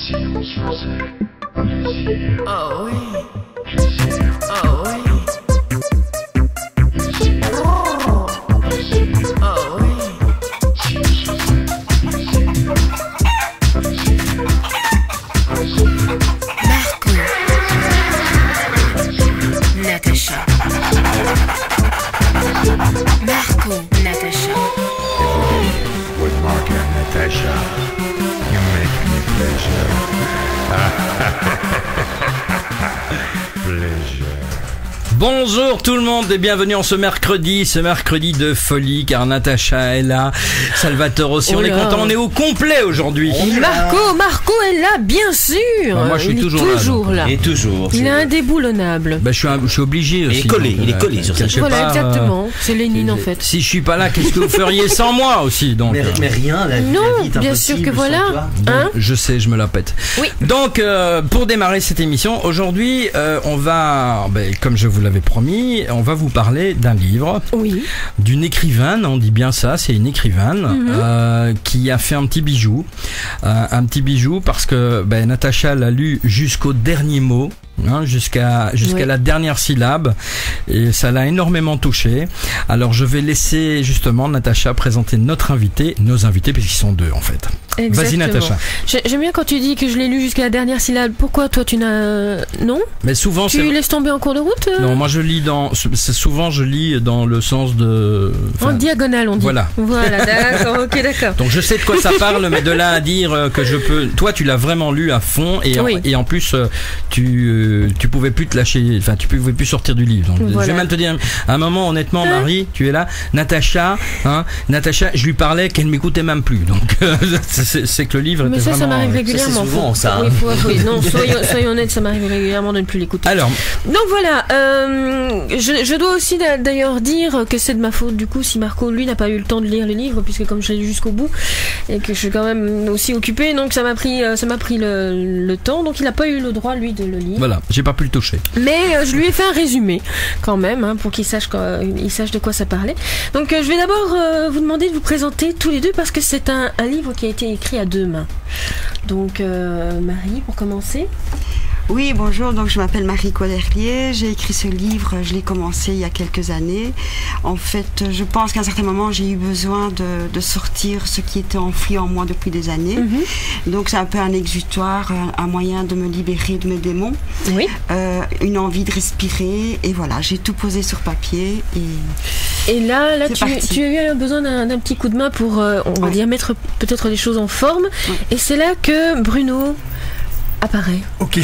Si on se faisait plaisir. Oh oui. Plaisir. Oh oui. Plaisir. Plaisir. Oh oui. Si on se faisait plaisir. Plaisir. Plaisir. Marco. Natacha. Marco. Natacha. With Mark and Natasha, you make me pleasure. Pleasure. Bonjour tout le monde et bienvenue en ce mercredi de folie car Natacha est là, Salvatore aussi, on est content, on est au complet aujourd'hui. Marco est là, bien sûr. Bah, moi je suis il toujours est toujours là. Et toujours. Il est indéboulonnable. Bah, je suis obligé aussi. Il est collé sur ça. Voilà, exactement. C'est Lénine en fait. Si je suis pas là, qu'est-ce que vous feriez sans moi aussi donc Mais rien, la vie Non, est bien impossible sûr que sans voilà. toi. Hein? Je sais, je me la pète. Oui. Donc, pour démarrer cette émission, aujourd'hui, on va, comme je vous l'avais promis, on va vous parler d'un livre, Oui. d'une écrivaine, on dit bien ça, c'est une écrivaine qui a fait un petit bijou. Un petit bijou parce que Natacha l'a lu jusqu'au dernier mot. Jusqu'à Oui. la dernière syllabe et ça l'a énormément touché. Alors je vais laisser justement Natacha présenter nos invités puisqu'ils sont deux en fait. Exactement. Vas-y Natacha. J'aime bien quand tu dis que je l'ai lu jusqu'à la dernière syllabe. Pourquoi toi tu n'as... Non? Mais souvent Tu laisses tomber en cours de route? Non, moi je lis souvent je lis dans le sens de En diagonale on dit. Voilà. Voilà, d'accord, ok, d'accord. Donc je sais de quoi ça parle, mais de là à dire que je peux. Toi, tu l'as vraiment lu à fond et en plus tu pouvais plus te lâcher. Enfin, tu pouvais plus sortir du livre. Donc, Voilà. je vais même te dire à un moment, honnêtement, Marie, tu es là. Natasha, je lui parlais qu'elle m'écoutait même plus. Donc c'est que le livre Mais était ça vraiment. m'arrive régulièrement. c'est souvent, ça, hein. Oui, non, soyons honnêtes, ça m'arrive régulièrement de ne plus l'écouter. Alors, Donc voilà, je dois aussi d'ailleurs dire que c'est de ma faute du coup si Marco lui n'a pas eu le temps de lire le livre puisque comme je l'ai lu jusqu'au bout et que je suis quand même aussi occupée, donc ça m'a pris le temps, donc il n'a pas eu le droit lui de le lire. voilà, j'ai pas pu le toucher. Mais je lui ai fait un résumé quand même pour qu'il sache de quoi ça parlait. Donc je vais d'abord vous demander de vous présenter tous les deux parce que c'est un livre qui a été écrit à deux mains. Donc Marie pour commencer. Oui, bonjour, donc je m'appelle Marie Coderlier, j'ai écrit ce livre, je l'ai commencé il y a quelques années. En fait, je pense qu'à un certain moment, j'ai eu besoin de sortir ce qui était enfoui en moi depuis des années. Donc c'est un peu un exutoire, un moyen de me libérer de mes démons, Oui. une envie de respirer, et voilà, j'ai tout posé sur papier. Et là C'est parti. tu as eu besoin d'un petit coup de main pour, on va dire, mettre peut-être les choses en forme. Ouais. Et c'est là que Bruno apparaît. Ok.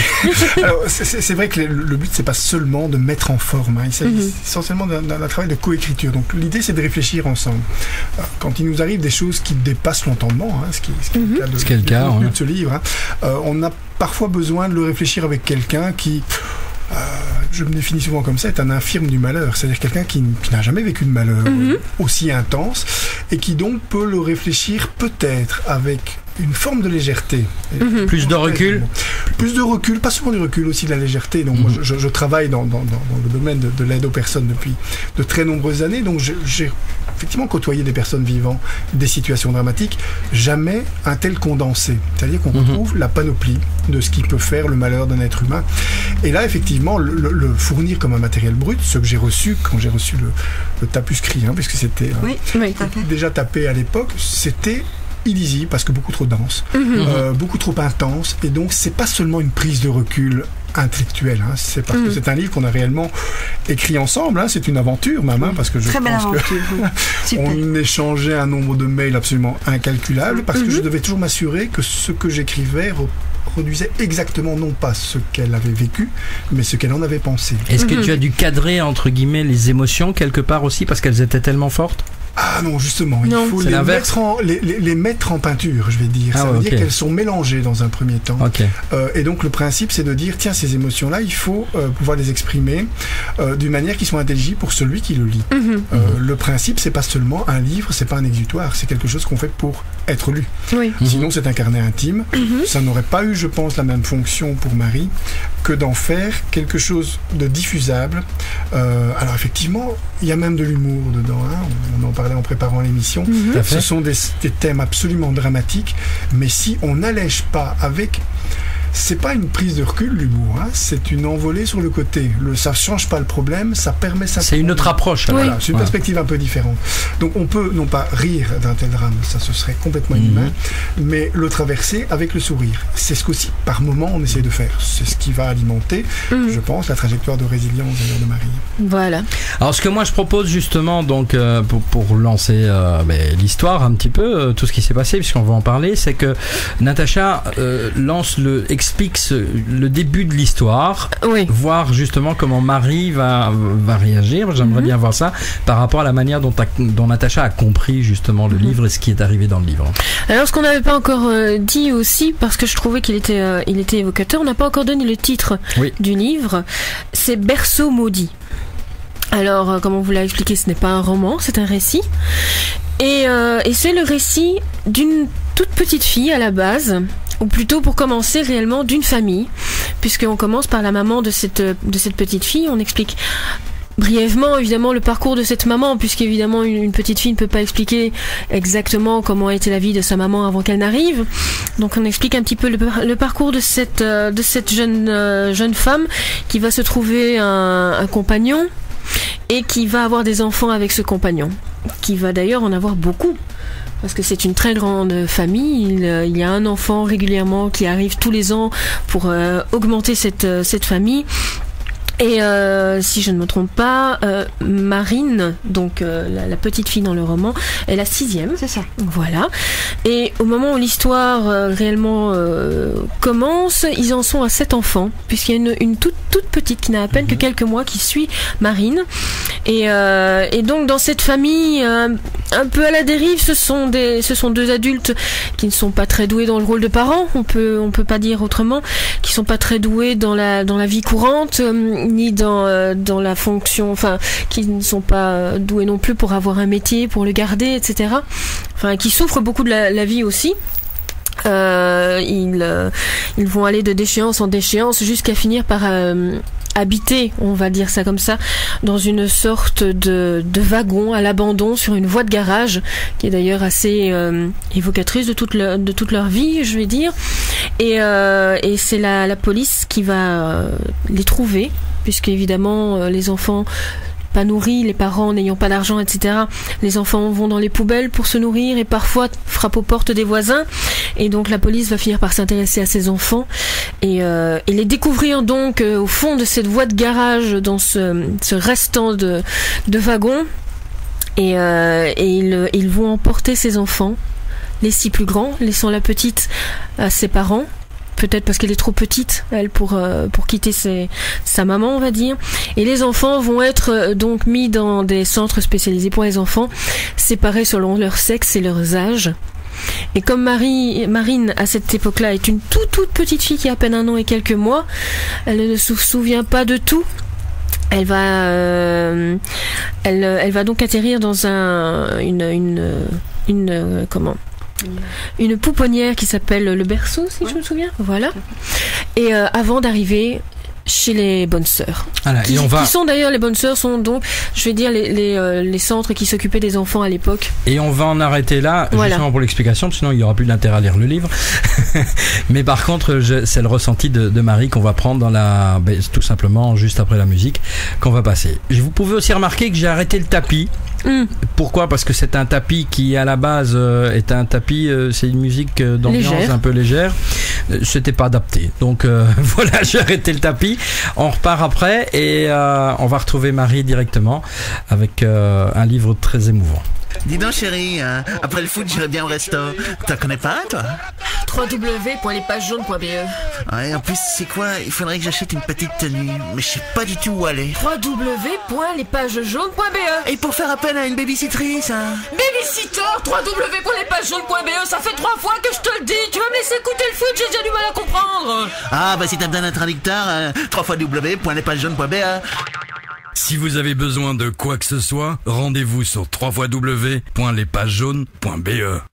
Alors, c'est vrai que le but, c'est pas seulement de mettre en forme. Il s'agit essentiellement d'un travail de coécriture. Donc, l'idée, c'est de réfléchir ensemble. Quand il nous arrive des choses qui dépassent l'entendement, ce qui est le cas de ce livre, on a parfois besoin de le réfléchir avec quelqu'un qui... je me définis souvent comme ça, est un infirme du malheur, c'est-à-dire quelqu'un qui n'a jamais vécu de malheur aussi intense et qui donc peut le réfléchir peut-être avec une forme de légèreté. Plus de recul. Plus de recul, pas seulement du recul, aussi de la légèreté. Donc moi, je travaille dans le domaine de l'aide aux personnes depuis de très nombreuses années, donc j'ai effectivement côtoyé des personnes vivant des situations dramatiques, jamais un tel condensé. C'est-à-dire qu'on retrouve la panoplie de ce qui peut faire le malheur d'un être humain. Et là, effectivement, le fournir comme un matériel brut, ce que j'ai reçu quand j'ai reçu le tapuscrit, puisque c'était Oui, tout à fait. déjà tapé à l'époque, c'était illisible parce que beaucoup trop dense, beaucoup trop intense, et donc c'est pas seulement une prise de recul intellectuelle, c'est parce que c'est un livre qu'on a réellement écrit ensemble, c'est une aventure même, parce que je Très belle pense aventure. Super. on échangeait un nombre de mails absolument incalculable parce que je devais toujours m'assurer que ce que j'écrivais reproduisait exactement non pas ce qu'elle avait vécu, mais ce qu'elle en avait pensé. Est-ce que tu as dû cadrer entre guillemets les émotions quelque part aussi parce qu'elles étaient tellement fortes? Ah non, justement, Non. il faut C'est l'inverse. les mettre en peinture, je vais dire. Ça veut dire qu'elles sont mélangées dans un premier temps. Ok. Et donc le principe, c'est de dire, tiens, ces émotions-là, il faut pouvoir les exprimer d'une manière qui soit intelligible pour celui qui le lit. Le principe, c'est pas seulement un livre, c'est pas un exutoire, c'est quelque chose qu'on fait pour être lu. Oui. Sinon, c'est un carnet intime. Ça n'aurait pas eu, je pense, la même fonction pour Marie que d'en faire quelque chose de diffusable. Alors effectivement, il y a même de l'humour dedans. On en parlait en préparant l'émission. Ce sont des thèmes absolument dramatiques, mais si on n'allège pas avec c'est pas une prise de recul, l'humour, hein, c'est une envolée sur le côté. Ça change pas le problème, ça permet simplement... C'est une autre approche. alors. Voilà, c'est une perspective un peu différente. Donc on peut non pas rire d'un tel drame, ça ce serait complètement inhumain, mais le traverser avec le sourire. C'est ce qu'aussi par moment on essaie de faire. C'est ce qui va alimenter, je pense, la trajectoire de résilience d'ailleurs de Marie. Voilà. Alors ce que moi je propose justement donc pour lancer l'histoire un petit peu, tout ce qui s'est passé puisqu'on va en parler, c'est que Natacha explique le début de l'histoire, voir justement comment Marie va réagir. J'aimerais bien voir ça par rapport à la manière dont Natacha a compris justement le livre et ce qui est arrivé dans le livre. Alors ce qu'on n'avait pas encore dit aussi, parce que je trouvais qu'il était évocateur, on n'a pas encore donné le titre du livre, c'est Berceau maudit. Alors, comme on vous l'a expliqué, ce n'est pas un roman, c'est un récit. Et c'est le récit d'une toute petite fille à la base, ou plutôt pour commencer réellement d'une famille, puisqu'on commence par la maman de cette petite fille. On explique brièvement évidemment le parcours de cette maman, puisqu'évidemment une petite fille ne peut pas expliquer exactement comment a été la vie de sa maman avant qu'elle n'arrive. Donc on explique un petit peu le parcours de cette jeune femme qui va se trouver un compagnon et qui va avoir des enfants avec ce compagnon, qui va d'ailleurs en avoir beaucoup. Parce que c'est une très grande famille, il y a un enfant régulièrement qui arrive tous les ans pour augmenter cette famille. Et si je ne me trompe pas, Marine, donc la petite fille dans le roman, est la 6e. C'est ça. Voilà. Et au moment où l'histoire réellement commence, ils en sont à 7 enfants, puisqu'il y a une toute petite qui n'a à peine que quelques mois qui suit Marine. Et donc dans cette famille un peu à la dérive, ce sont 2 adultes qui ne sont pas très doués dans le rôle de parents, on peut pas dire autrement, qui sont pas très doués dans la vie courante, ni dans la fonction, enfin qui ne sont pas doués non plus pour avoir un métier, pour le garder, etc. Enfin qui souffrent beaucoup de la vie aussi. Ils vont aller de déchéance en déchéance jusqu'à finir par habiter, on va dire ça comme ça, dans une sorte de wagon à l'abandon sur une voie de garage, qui est d'ailleurs assez évocatrice de toute leur vie, je vais dire. Et c'est la police qui va les trouver, puisque évidemment les enfants pas nourris, les parents n'ayant pas d'argent, etc. Les enfants vont dans les poubelles pour se nourrir et parfois frappent aux portes des voisins. Et donc la police va finir par s'intéresser à ces enfants et les découvrir donc au fond de cette voie de garage, dans ce restant de wagon. Et ils vont emporter ces enfants, les 6 plus grands, laissant la petite à ses parents. Peut-être parce qu'elle est trop petite, elle, pour quitter sa maman, on va dire. Et les enfants vont être donc mis dans des centres spécialisés pour les enfants, séparés selon leur sexe et leurs âges. Et comme Marine, à cette époque-là, est une toute petite fille qui a à peine 1 an et quelques mois, elle ne se souvient pas de tout. Elle va donc atterrir dans une pouponnière qui s'appelle le Berceau, si je me souviens. Voilà. Et avant d'arriver chez les bonnes sœurs. Voilà, qui sont d'ailleurs, les bonnes sœurs sont donc, je vais dire, les centres qui s'occupaient des enfants à l'époque. Et on va en arrêter là, justement pour l'explication, sinon il n'y aura plus d'intérêt à lire le livre. Mais par contre, c'est le ressenti de Marie qu'on va prendre tout simplement juste après la musique qu'on va passer. Vous pouvez aussi remarquer que j'ai arrêté le tapis. Pourquoi ? Parce que c'est un tapis qui à la base est un tapis, c'est une musique d'ambiance un peu légère. C'était pas adapté. Donc voilà, j'ai arrêté le tapis. On repart après et on va retrouver Marie directement avec un livre très émouvant. Dis donc chérie, après le foot j'irai bien au resto. T'en connais pas toi ? www.lespagesjaunes.be. Ouais, en plus c'est quoi ? Il faudrait que j'achète une petite tenue, mais je sais pas du tout où aller. www.lespagesjaunes.be. Et pour faire appel à une babysittrice, Babysitter, www.lespagesjaunes.be. Ça fait 3 fois que je te le dis. Tu vas me laisser écouter le foot, j'ai déjà du mal à comprendre. Ah bah si t'as besoin d'un traducteur, www.lespagesjaunes.be. Si vous avez besoin de quoi que ce soit, rendez-vous sur www.lespagesjaunes.be.